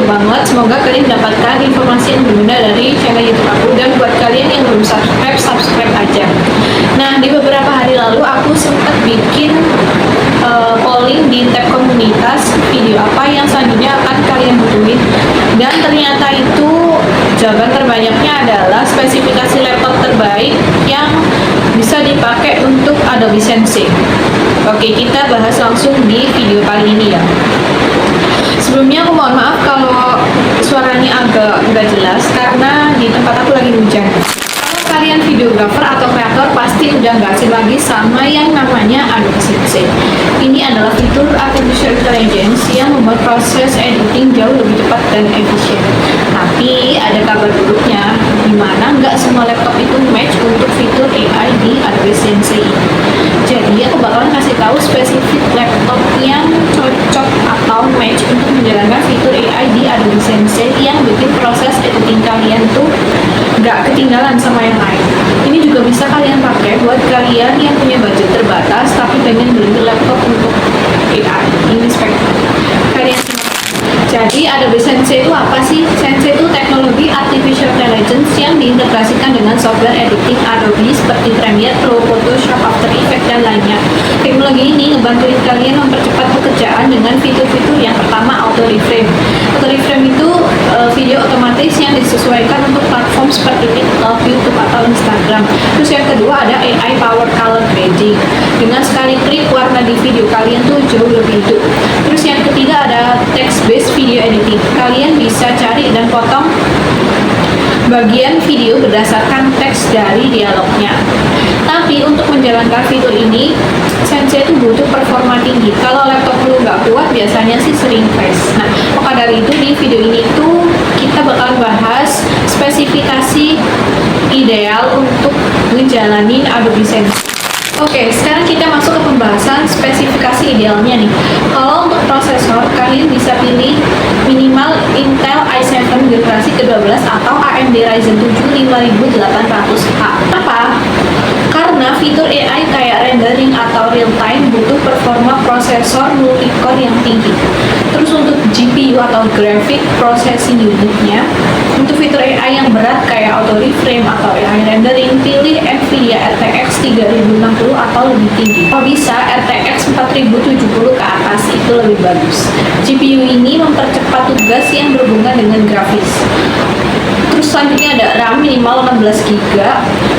banget. Semoga kalian mendapatkan informasi yang berguna dari channel YouTube aku. Dan buat kalian yang belum subscribe, subscribe aja. Nah, di beberapa hari lalu aku sempat bikin polling di tab komunitas video apa yang selanjutnya akan kalian butuhin, dan ternyata itu jawaban terbanyaknya adalah spesifikasi laptop terbaik yang bisa dipakai untuk Adobe Sensei. Oke, kita bahas langsung di video kali ini ya. Sebelumnya aku mohon maaf kalau suaranya agak nggak jelas karena di tempat aku lagi hujan. Kalau kalian videografer atau kreator pasti udah nggak asing lagi sama yang namanya Adobe Sensei. Ini adalah fitur artificial intelligence yang membuat proses editing jauh lebih cepat dan efisien. Tapi ada kabar buruknya, di mana nggak semua laptop itu match untuk fitur AI di Adobe Sensei. Jadi aku bakalan kasih tahu spesifik laptop yang cocok atau match untuk menjalankan fitur AI di Adobe Sensei yang bikin proses editing kalian tuh nggak ketinggalan sama yang lain. Ini juga bisa kalian pakai buat kalian yang punya budget terbatas tapi pengen beli laptop untuk AI. Ini spek kalian. Jadi Adobe Sensei itu apa sih? Sensei itu teknologi artificial intelligence yang diintegrasikan dengan software editing Adobe seperti Premiere Pro, Photoshop, After Effects, dan lainnya. Teknologi ini ngebantuin kalian mempercepat pekerjaan dengan fitur-fitur yang pertama auto reframe. Auto reframe itu video otomatis yang disesuaikan untuk platform seperti TikTok, YouTube, atau Instagram. Terus yang kedua ada AI Power Color Grading. Dengan sekali klik warna di video kalian tuh jauh lebih hidup. Terus yang ketiga ada text based video editing. Kalian bisa cari dan potong bagian video berdasarkan teks dari dialognya. Tapi untuk menjalankan fitur ini, Sensei itu butuh performa tinggi. Kalau laptop lu nggak kuat, biasanya sih sering crash. Nah, maka dari itu di video ini tuh kita bakal bahas spesifikasi ideal untuk ngejalanin Adobe Sensei. Oke, sekarang kita masuk ke pembahasan spesifikasi idealnya nih. Kalau untuk prosesor, kalian bisa pilih minimal Intel i7 generasi ke-12 atau AMD Ryzen 7 5800H. Apa? Karena fitur AI kayak rendering atau real time butuh performa prosesor multi-core yang tinggi. Terus untuk GPU atau graphic processing unitnya, untuk fitur AI yang berat kayak auto reframe atau AI rendering, pilih Nvidia RTX 3060 atau lebih tinggi. Kalau bisa RTX 4070 ke atas, itu lebih bagus. GPU ini mempercepat tugas yang berhubungan dengan grafis. Terus selanjutnya ada RAM minimal 16GB.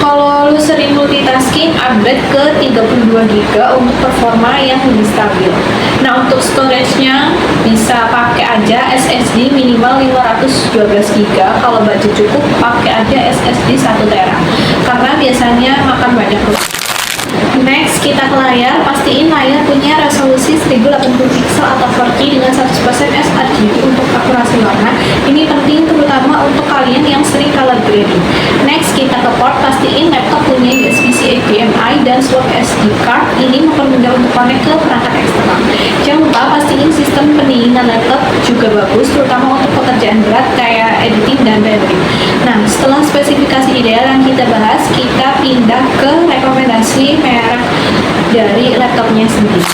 Kalau lu sering multitasking, upgrade ke 32GB untuk performa yang lebih stabil. Nah, untuk storage-nya bisa pakai aja SSD minimal 512GB. Kalau budget cukup, pakai aja SSD 1TB karena biasanya makan banyak. Next, kita ke layar. Pastiin layar punya resolusi 1080 pixel atau 4K dengan 100% sRGB untuk akurasi warna. Ini penting terutama untuk kalian yang sering color grading. Next, kita ke port. Pastiin laptop punya USB-C HDMI dan slot SD card. Ini mempermudah untuk connect ke perangkat eksternal. Jangan lupa pastiin sistem pendinginan laptop juga bagus, terutama untuk pekerjaan berat kayak editing dan rendering. Nah, setelah spesifikasi ideal yang kita bahas, kita pindah ke rekomendasi merek dari laptopnya sendiri.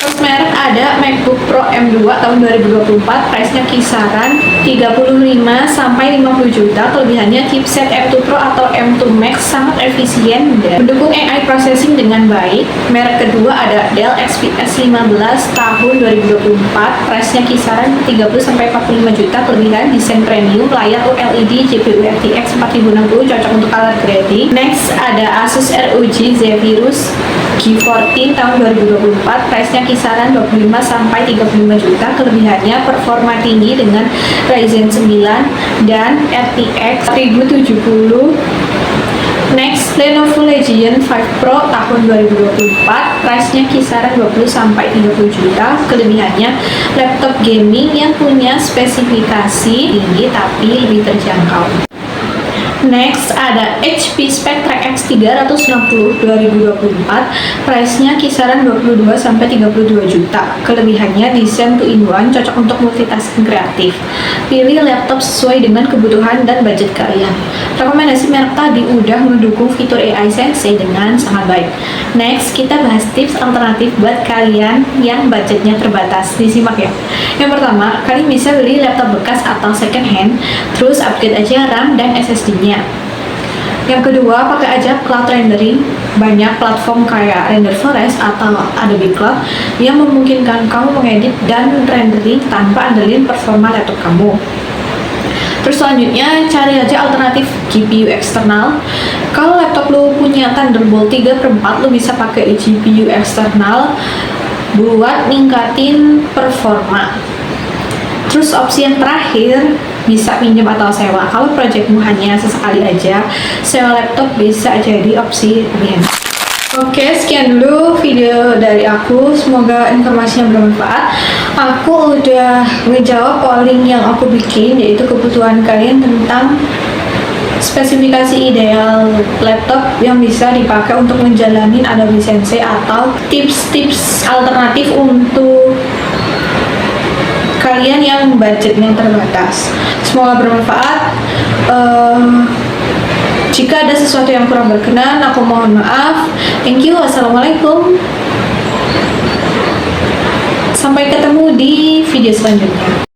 Terus merek ada MacBook Pro M2 tahun 2024, price-nya kisaran 35 sampai 50 juta. Kelebihannya chipset M2 Pro atau M2 Max sangat efisien dan mendukung AI processing dengan baik. Merek kedua ada Dell XPS 15 tahun 2024, price-nya kisaran 30 sampai 45 juta. Kelebihan desain premium, layar OLED, GPU RTX 4060 cocok untuk color grading. Next ada Asus ROG Zephyrus G14 tahun 2024, price-nya kisaran 25 sampai 35 juta. Kelebihannya performa tinggi dengan Ryzen 9 dan RTX 1070. Next, Lenovo Legion 5 Pro tahun 2024, price-nya kisaran 20 sampai 30 juta. Kelebihannya laptop gaming yang punya spesifikasi tinggi tapi lebih terjangkau. Next ada HP Spectre X 360 2024. Price-nya kisaran 22 sampai 32 juta. Kelebihannya desain 2-in-1, cocok untuk multitasking kreatif. Pilih laptop sesuai dengan kebutuhan dan budget kalian. Rekomendasi merek tadi udah mendukung fitur AI Sensei dengan sangat baik. Next, kita bahas tips alternatif buat kalian yang budgetnya terbatas. Disimak ya. Yang pertama, kalian bisa beli laptop bekas atau second hand, terus upgrade aja RAM dan SSD-nya. Yang kedua, pakai aja cloud rendering. Banyak platform kayak Render Forest atau Adobe Cloud yang memungkinkan kamu mengedit dan rendering tanpa andelin performa laptop kamu. Terus selanjutnya, cari aja alternatif GPU eksternal. Kalau laptop lo punya Thunderbolt 3/4, lo bisa pakai GPU eksternal buat ningkatin performa. Terus opsi yang terakhir, bisa pinjam atau sewa. Kalau proyekmu hanya sesekali aja, sewa laptop bisa jadi opsi pilihan. Oke, sekian dulu video dari aku. Semoga informasinya bermanfaat. Aku udah ngejawab polling yang aku bikin, yaitu kebutuhan kalian tentang spesifikasi ideal laptop yang bisa dipakai untuk menjalani Adobe Sensei atau tips-tips alternatif untuk kalian yang budgetnya terbatas. Semoga bermanfaat. Jika ada sesuatu yang kurang berkenan, aku mohon maaf. Thank you. Wassalamualaikum. Sampai ketemu di video selanjutnya.